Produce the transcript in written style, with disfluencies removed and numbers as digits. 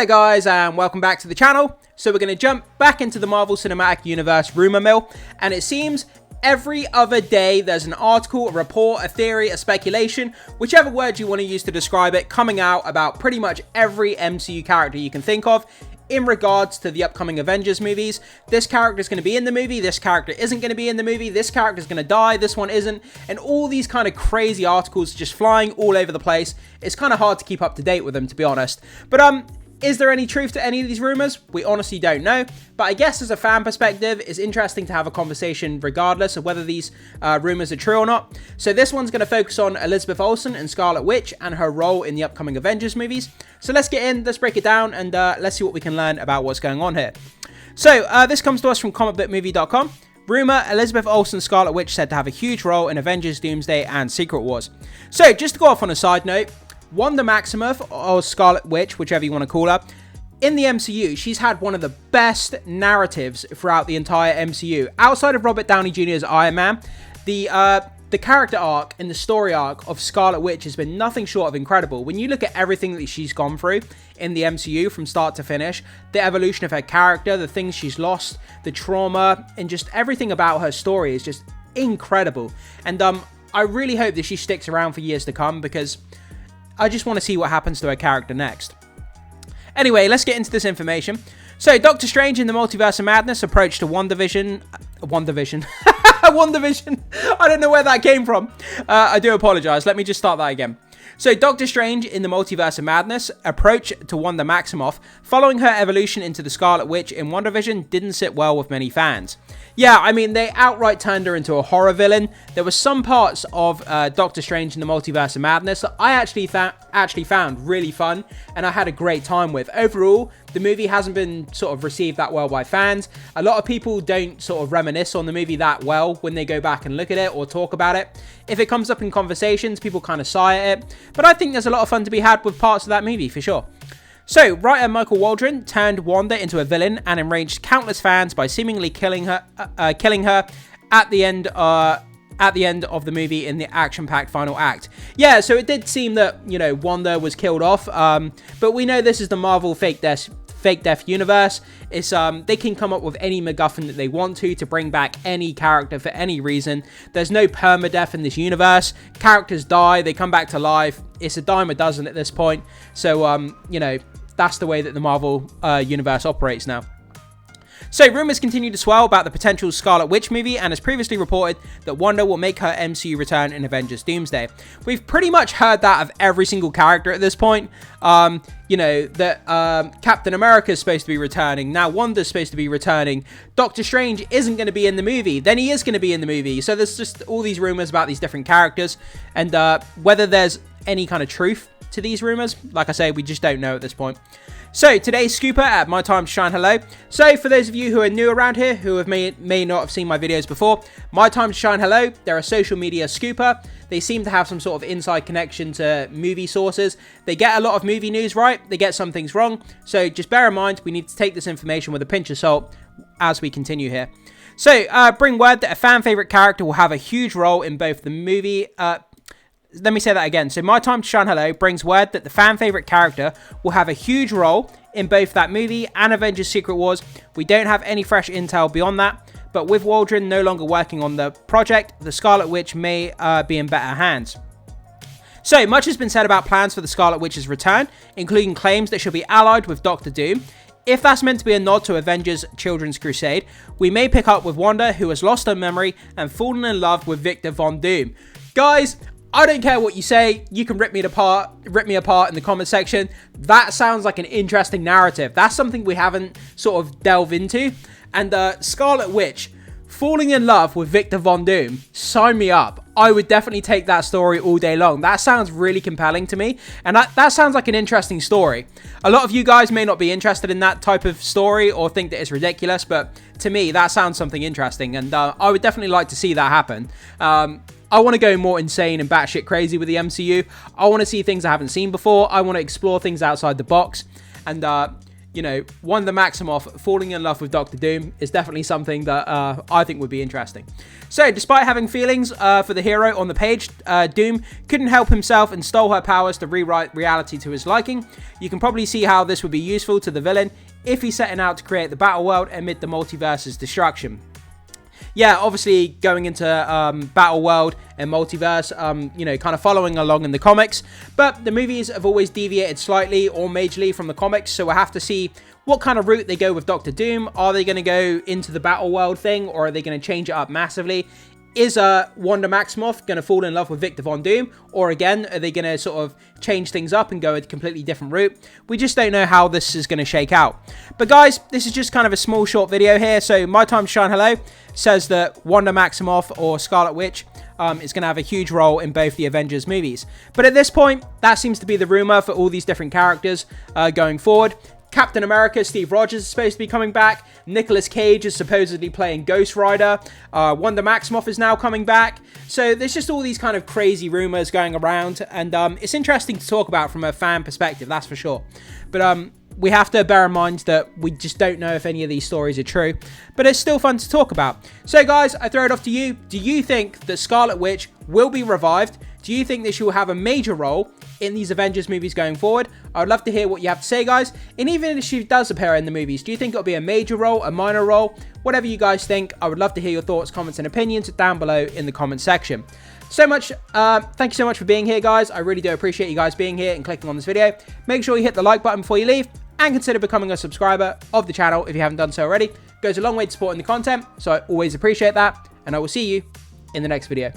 there guys, and welcome back to the channel. So we're going to jump back into the Marvel Cinematic Universe rumor mill, and it seems every other day there's an article, a report, a theory, a speculation, whichever word you want to use to describe it, coming out about pretty much every MCU character you can think of in regards to the upcoming Avengers movies. This character is going to be in the movie, this character isn't going to be in the movie, this character is going to die, this one isn't, and all these kind of crazy articles just flying all over the place. It's kind of hard to keep up to date with them, to be honest. But is there any truth to any of these rumors? We honestly don't know, but I guess as a fan perspective, it's interesting to have a conversation regardless of whether these rumors are true or not. So this one's going to focus on Elizabeth Olsen and Scarlet Witch and her role in the upcoming Avengers movies. So let's get in, let's break it down, and let's see what we can learn about what's going on here. So this comes to us from comicbookmovie.com. Rumor, Elizabeth Olsen, Scarlet Witch said to have a huge role in Avengers, Doomsday and Secret Wars. So just to go off on a side note, Wanda Maximoff, or Scarlet Witch, whichever you want to call her, in the MCU, she's had one of the best narratives throughout the entire MCU. Outside of Robert Downey Jr.'s Iron Man, the character arc and the story arc of Scarlet Witch has been nothing short of incredible. When you look at everything that she's gone through in the MCU from start to finish, the evolution of her character, the things she's lost, the trauma, and just everything about her story is just incredible. And I really hope that she sticks around for years to come, because I just want to see what happens to her character next. Anyway, let's get into this information. So, Doctor Strange in the Multiverse of Madness approached to WandaVision. WandaVision. WandaVision. I don't know where that came from. I do apologize. Let me just start that again. So, Doctor Strange in the Multiverse of Madness approach to Wanda Maximoff following her evolution into the Scarlet Witch in WandaVision didn't sit well with many fans. Yeah, I mean, they outright turned her into a horror villain. There were some parts of Doctor Strange in the Multiverse of Madness that I actually found really fun, and I had a great time with. Overall, the movie hasn't been sort of received that well by fans. A lot of people don't sort of reminisce on the movie that well when they go back and look at it or talk about it. If it comes up in conversations, people kind of sigh at it. But I think there's a lot of fun to be had with parts of that movie, for sure. So, writer Michael Waldron turned Wanda into a villain and enraged countless fans by seemingly killing her at the end of the movie in the action-packed final act. Yeah, so it did seem that, you know, Wanda was killed off, but we know this is the Marvel fake death universe. It's they can come up with any MacGuffin that they want to bring back any character for any reason. There's no permadeath in this universe. Characters die, they come back to life. It's a dime a dozen at this point. So you know, that's the way that the Marvel universe operates now. So, rumors continue to swell about the potential Scarlet Witch movie, and as previously reported that Wanda will make her MCU return in Avengers Doomsday. We've pretty much heard that of every single character at this point. You know, that Captain America is supposed to be returning, now Wanda's supposed to be returning, Doctor Strange isn't going to be in the movie, then he is going to be in the movie. So there's just all these rumors about these different characters, and whether there's any kind of truth to these rumors, like I say, we just don't know at this point. So, today's scooper at My Time to Shine Hello. So, for those of you who are new around here, who may not have seen my videos before, My Time to Shine Hello, they're a social media scooper. They seem to have some sort of inside connection to movie sources. They get a lot of movie news right, they get some things wrong. So, just bear in mind, we need to take this information with a pinch of salt as we continue here. So, bring word that a fan favorite character will have a huge role in both the movie... Let me say that again. So, My Time to Shine Hello brings word that the fan favorite character will have a huge role in both that movie and Avengers Secret Wars. We don't have any fresh intel beyond that, but with Waldron no longer working on the project, the Scarlet Witch may be in better hands. So, much has been said about plans for the Scarlet Witch's return, including claims that she'll be allied with Doctor Doom. If that's meant to be a nod to Avengers Children's Crusade, we may pick up with Wanda, who has lost her memory and fallen in love with Victor Von Doom. Guys, I don't care what you say. You can rip me apart in the comment section. That sounds like an interesting narrative. That's something we haven't sort of delved into. And Scarlet Witch falling in love with Victor Von Doom, sign me up. I would definitely take that story all day long. That sounds really compelling to me, and that sounds like an interesting story. A lot of you guys may not be interested in that type of story or think that it's ridiculous, but to me, that sounds something interesting, and I would definitely like to see that happen. I want to go more insane and batshit crazy with the MCU. I want to see things I haven't seen before. I want to explore things outside the box. And you know, Wanda Maximoff falling in love with Doctor Doom is definitely something that I think would be interesting. So, despite having feelings for the hero on the page, Doom couldn't help himself and stole her powers to rewrite reality to his liking. You can probably see how this would be useful to the villain if he's setting out to create the battle world amid the multiverse's destruction. Yeah, obviously going into Battle World and Multiverse, you know, kind of following along in the comics. But the movies have always deviated slightly or majorly from the comics, so we'll have to see what kind of route they go with Doctor Doom. Are they going to go into the Battle World thing, or are they going to change it up massively? Is Wanda Maximoff going to fall in love with Victor Von Doom? Or again, are they going to sort of change things up and go a completely different route? We just don't know how this is going to shake out. But guys, this is just kind of a small short video here. So My Time to Shine Hello says that Wanda Maximoff or Scarlet Witch is going to have a huge role in both the Avengers movies. But at this point, that seems to be the rumor for all these different characters going forward. Captain America, Steve Rogers is supposed to be coming back. Nicolas Cage is supposedly playing Ghost Rider. Wanda Maximoff is now coming back. So there's just all these kind of crazy rumors going around. And it's interesting to talk about from a fan perspective, that's for sure. But we have to bear in mind that we just don't know if any of these stories are true. But it's still fun to talk about. So guys, I throw it off to you. Do you think that Scarlet Witch will be revived? Do you think that she will have a major role in these Avengers movies going forward? I would love to hear what you have to say, guys. And even if she does appear in the movies, do you think it'll be a major role, a minor role? Whatever you guys think, I would love to hear your thoughts, comments, and opinions down below in the comment section. Thank you so much for being here, guys. I really do appreciate you guys being here and clicking on this video. Make sure you hit the like button before you leave, and consider becoming a subscriber of the channel if you haven't done so already. It goes a long way to supporting the content, so I always appreciate that. And I will see you in the next video.